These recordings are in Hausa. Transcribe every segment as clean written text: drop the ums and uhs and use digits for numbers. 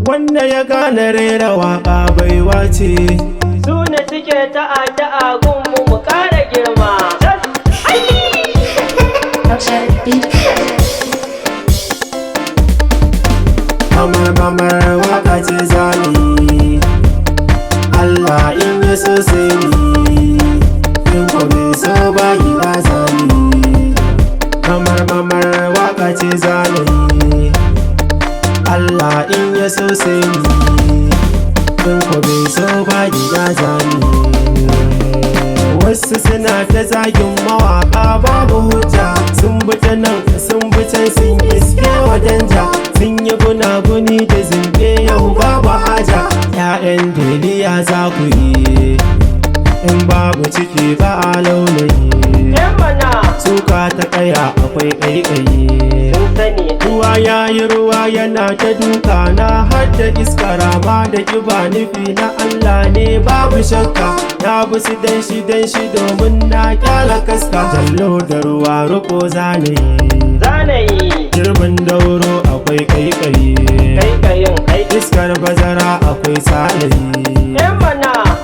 Wanda ya gane rera waƙa baiwa ce. Su ne suke ta'a gunmu mu ƙara girma. Mamar waƙa ce zani, Allah in ya so sai ni, in ko bai so ba gida zani. Mamar waƙa ce zani, Allah in ya so sai ni, in ko bai so ba gida zani. Wasu suna ta zagin mawaƙa babu hujja, sun bi ta nan sun bi can sun iske wa danja, sun yi gunaguni da zimbe yau babu haja. ‘Ya'yan deliya za ku yi in babu ciki ba a launayi, suka ta kaya akwai ƙaiƙayi. Ruwa ya yi ruwa yana ta duka na har da iska, rama da ƙiba nufi na Allah ne babu shakka. Na bi su danshi domin na kyala kaska, jallo da ruwa ruko zanayi, girbin dauro akwai ƙaiƙayi, iskar bazara akwai salayi.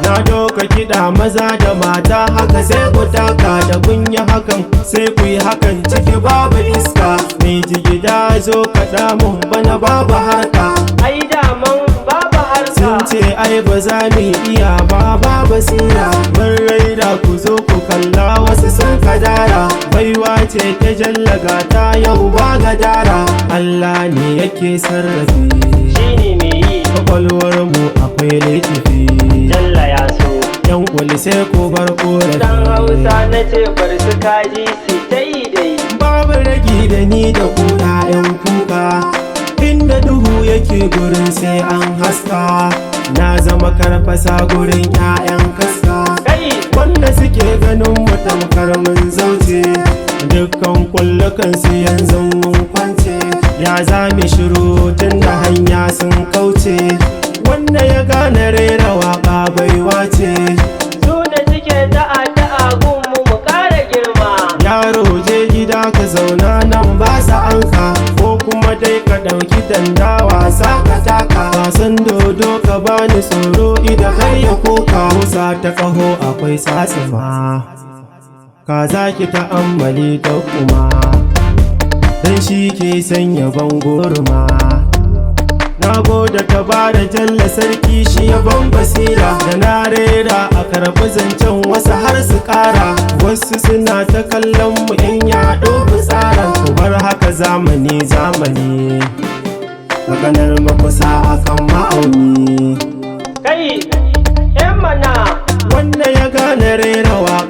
Na doka kiɗa maza da mata haka sai ku taka, da kun yi hakan sai ku yi hakan ciki babu iska. Mai jigida zo kaɗa mun bana babu harka, ai daman babu harka. sun ce ai ba za mu iya ba basira. Mun raida ku zo ku kalla wasu sun kadara, baiwa ce ta jallaga ta yau ba gadara. Allah ne yake sarrafi, shine me yi kwakwalwar mu akwai laifi. Jalla ya so yan kuli sai ko bar korafi. Dan Hausa na ce bar su kaji su ta yi dai. Babu ragi da ni da ku ‘ya'yan kuka, inda duhu yake gurin sai an haska. Na zama karfasa gurin ‘ya'yan kaska, wanda suke ganin mu tamkar mun zauce. Dukkan kullukan su yanzu mun kwance, ya zame shiru tun da hanya sun kauce. Wanda ya gane rera waƙa baiwa ce. Su ne suke ta'a gunmu mu ƙara girma. Yaro je gida ka zauna nan ba sa'anka, ko kuma dai ka ɗauki danda wasa ka taka. Wasan dodo ka bani tsoro idan har ya koka, musa ta ƙaho akwai tsatsima, kaza ki ta'ammali da kuma, dan shi ke sanya bangorma. Na gode ta bada jalla sarki shi ya ban basira, da na rera a karɓi zancen wasu har su ƙara. Wasu suna ta kallon mu in yaɗo fitsara, ku bar haka zamani maganar makusa akan ma'auni. Kai, mana wanda ya gane rera waƙa